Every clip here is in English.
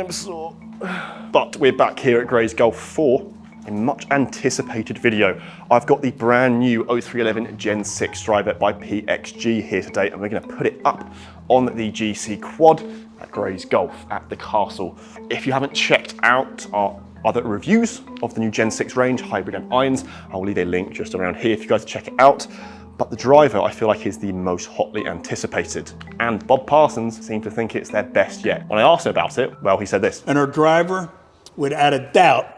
bumps. But we're back here at Grays Golf for a much anticipated video. I've got the brand new 0311 Gen 6 driver by PXG here today, and we're going to put it up on the GC Quad at Grays Golf at the Castle. If you haven't checked out our other reviews of the new Gen 6 range, hybrid and irons, I'll leave a link just around here if you guys check it out. But the driver, I feel like, is the most hotly anticipated. And Bob Parsons seemed to think it's their best yet. When I asked him about it, well, he said this. And our driver, without a doubt,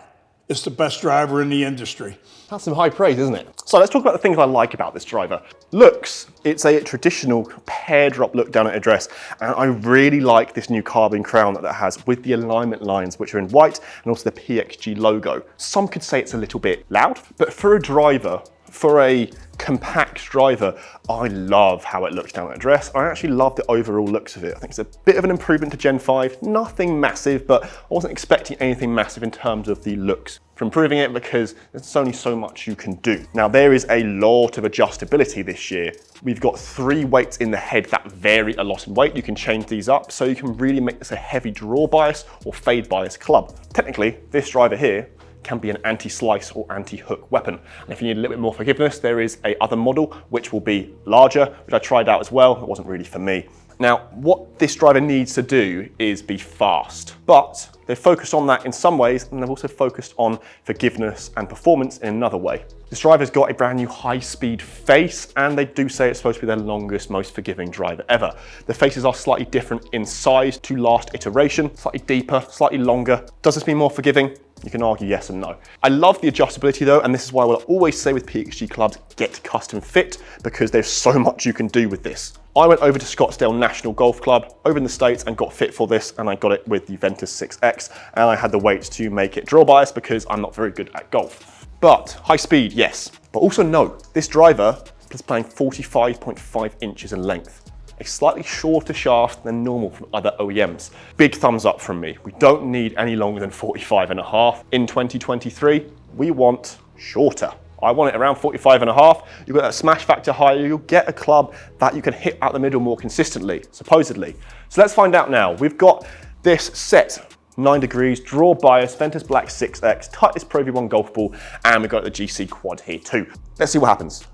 is the best driver in the industry. That's some high praise, isn't it? So let's talk about the things I like about this driver. Looks, it's a traditional pear drop look down at address, and I really like this new carbon crown that it has with the alignment lines, which are in white, and also the PXG logo. Some could say it's a little bit loud, but for a driver, for a compact driver, I love how it looks down at address. I actually love the overall looks of it. I think it's a bit of an improvement to Gen 5, nothing massive, but I wasn't expecting anything massive in terms of the looks for improving it, because there's only so much you can do. Now, there is a lot of adjustability this year. We've got 3 weights in the head that vary a lot in weight. You can change these up, so you can really make this a heavy draw bias or fade bias club. Technically, this driver here can be an anti-slice or anti-hook weapon. And if you need a little bit more forgiveness, there is a other model which will be larger, which I tried out as well. It wasn't really for me. Now, what this driver needs to do is be fast, but they've focused on that in some ways, and they've also focused on forgiveness and performance in another way. This driver's got a brand new high-speed face, and they do say it's supposed to be their longest, most forgiving driver ever. The faces are slightly different in size to last iteration, slightly deeper, slightly longer. Does this mean more forgiving? You can argue yes and no. I love the adjustability though, and this is why I will always say with PXG clubs, get custom fit, because there's so much you can do with this. I went over to Scottsdale National Golf Club over in the States and got fit for this, and I got it with the Ventus 6X, and I had the weights to make it draw bias because I'm not very good at golf. But high speed, yes, but also no. This driver is playing 45.5 inches in length. A slightly shorter shaft than normal from other OEMs. Big thumbs up from me. We don't need any longer than 45.5. In 2023, we want shorter. I want it around 45.5. You've got that smash factor higher, you'll get a club that you can hit out the middle more consistently, supposedly. So let's find out now. We've got this set 9 degrees, draw bias, Ventus Black 6X, Titleist Pro V1 golf ball, and we've got the GC Quad here too. Let's see what happens.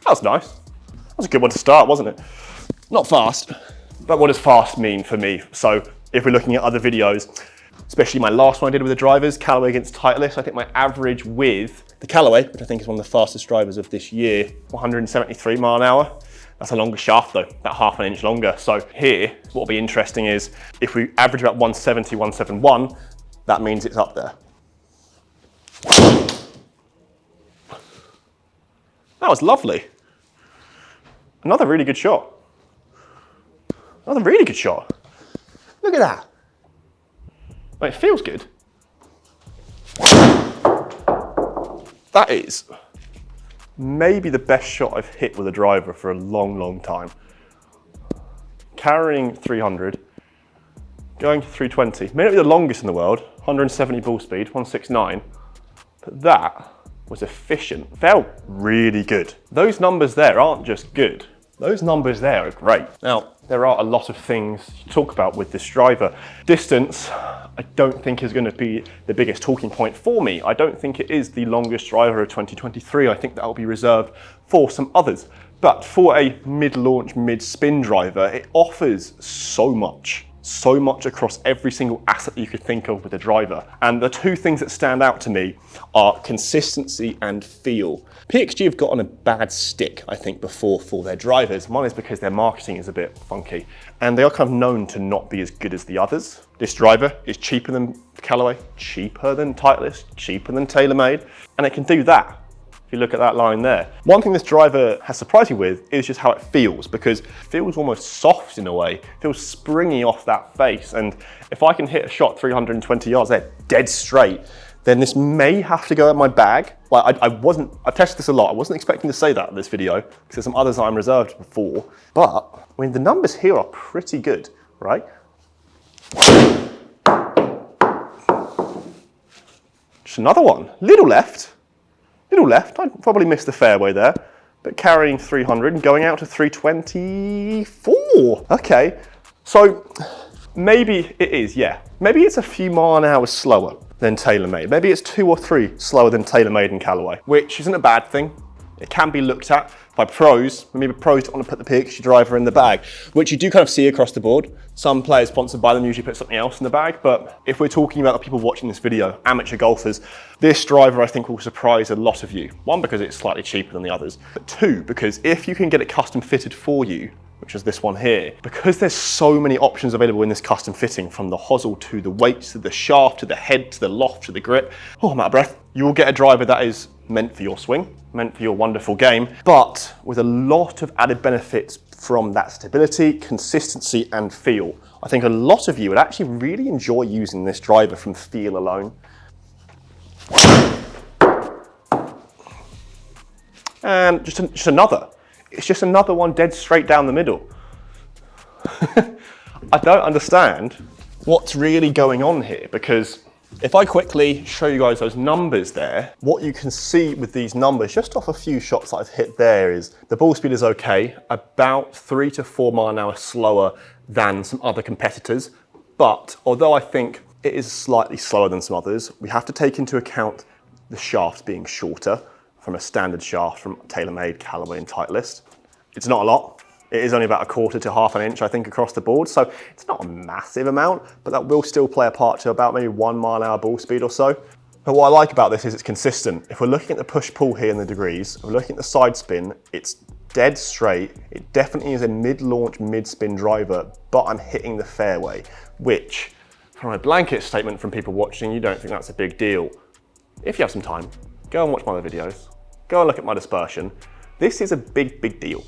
That was nice. That was a good one to start, wasn't it? Not fast, but what does fast mean for me? So if we're looking at other videos, especially my last one I did with the drivers, Callaway against Titleist, I think my average with the Callaway, which I think is one of the fastest drivers of this year, 173 mile an hour. That's a longer shaft though, about half an inch longer. So here, what will be interesting is if we average about 170, 171, that means it's up there. That was lovely. Another really good shot. Another really good shot. Look at that. Well, it feels good. That is maybe the best shot I've hit with a driver for a long, long time. Carrying 300, going to 320. May not be the longest in the world, 170 ball speed, 169, but that was efficient. Felt really good. Those numbers there aren't just good. Those numbers there are great. Now, there are a lot of things to talk about with this driver. Distance, I don't think is going to be the biggest talking point for me. I don't think it is the longest driver of 2023. I think that will be reserved for some others. But for a mid-launch, mid-spin driver, it offers so much across every single asset you could think of with the driver. And the 2 things that stand out to me are consistency and feel. PXG have gotten a bad stick, I think, before for their drivers. One is because their marketing is a bit funky, and they are kind of known to not be as good as the others. This driver is cheaper than Callaway, cheaper than Titleist, cheaper than TaylorMade, and it can do that. If you look at that line there. One thing this driver has surprised me with is just how it feels, because it feels almost soft in a way. It feels springy off that face, and if I can hit a shot 320 yards there, dead straight, then this may have to go in my bag. Like I've tested this a lot. I wasn't expecting to say that in this video, because there's some others I'm reserved for, but I mean, the numbers here are pretty good, right? Just another one, little left. I probably missed the fairway there, but carrying 300 and going out to 324. Okay, so maybe it is, yeah. Maybe it's a few mile an hour slower than TaylorMade. Maybe it's 2 or 3 slower than TaylorMade and Callaway, which isn't a bad thing. It can be looked at by pros. Maybe pros don't want to put the PXG driver in the bag, which you do kind of see across the board. Some players sponsored by them usually put something else in the bag, but if we're talking about the people watching this video, amateur golfers, this driver I think will surprise a lot of you. 1, because it's slightly cheaper than the others, but 2, because if you can get it custom fitted for you, which is this one here, because there's so many options available in this custom fitting, from the hosel to the weights to the shaft to the head to the loft to the grip, oh, I'm out of breath. You will get a driver that is meant for your swing, meant for your wonderful game, but with a lot of added benefits from that stability, consistency, and feel. I think a lot of you would actually really enjoy using this driver from feel alone. And just another. It's just another one dead straight down the middle. I don't understand what's really going on here, because if I quickly show you guys those numbers there, what you can see with these numbers, just off a few shots that I've hit there, is the ball speed is okay, about 3 to 4 mile an hour slower than some other competitors. But although I think it is slightly slower than some others, we have to take into account the shafts being shorter from a standard shaft from TaylorMade, Callaway and Titleist. It's not a lot. It is only about 1/4 to 1/2 inch, I think, across the board. So it's not a massive amount, but that will still play a part to about maybe 1 mile an hour ball speed or so. But what I like about this is it's consistent. If we're looking at the push-pull here in the degrees, if we're looking at the side spin, it's dead straight. It definitely is a mid-launch, mid-spin driver, but I'm hitting the fairway, which, from a blanket statement from people watching, you don't think that's a big deal. If you have some time, go and watch my other videos. Go and look at my dispersion. This is a big, big deal.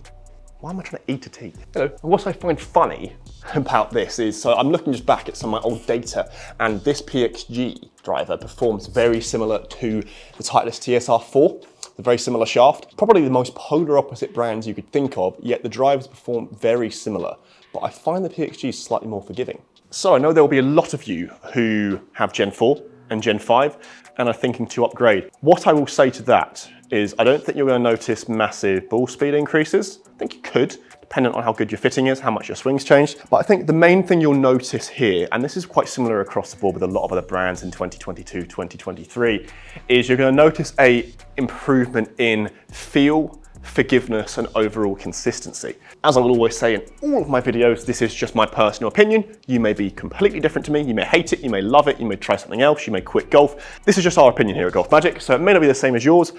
Why am I trying to eat a tee? And what I find funny about this is, so I'm looking just back at some of my old data, and this PXG driver performs very similar to the Titleist TSR4, the very similar shaft. Probably the most polar opposite brands you could think of, yet the drivers perform very similar. But I find the PXG slightly more forgiving. So I know there will be a lot of you who have Gen 4 and Gen 5 and are thinking to upgrade. What I will say to that is I don't think you're going to notice massive ball speed increases. I think you could, depending on how good your fitting is, how much your swing's changed. But I think the main thing you'll notice here, and this is quite similar across the board with a lot of other brands in 2022, 2023, is you're going to notice a improvement in feel, forgiveness, and overall consistency. As I will always say in all of my videos, this is just my personal opinion. You may be completely different to me. You may hate it, you may love it, you may try something else, you may quit golf. This is just our opinion here at GolfMagic, so it may not be the same as yours.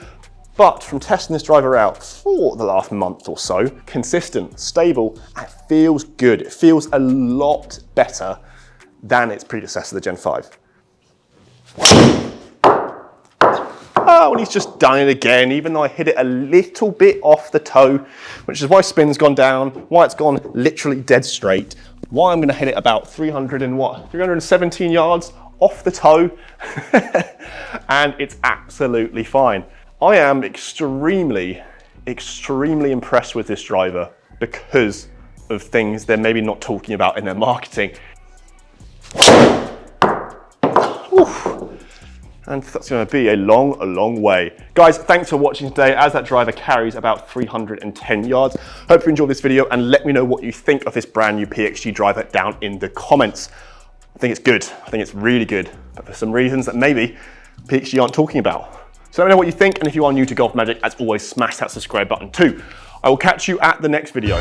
But from testing this driver out for the last month or so, consistent, stable, it feels good. It feels a lot better than its predecessor, the Gen 5. Oh, and he's just done it again, even though I hit it a little bit off the toe, which is why spin's gone down, why it's gone literally dead straight, why I'm gonna hit it about 317 yards off the toe, and it's absolutely fine. I am extremely, extremely impressed with this driver because of things they're maybe not talking about in their marketing. Oof. And that's going to be a long way. Guys, thanks for watching today, as that driver carries about 310 yards. Hope you enjoyed this video, and let me know what you think of this brand new PXG driver down in the comments. I think it's good. I think it's really good, but for some reasons that maybe PXG aren't talking about. So let me know what you think, and if you are new to GolfMagic, as always, smash that subscribe button too. I will catch you at the next video.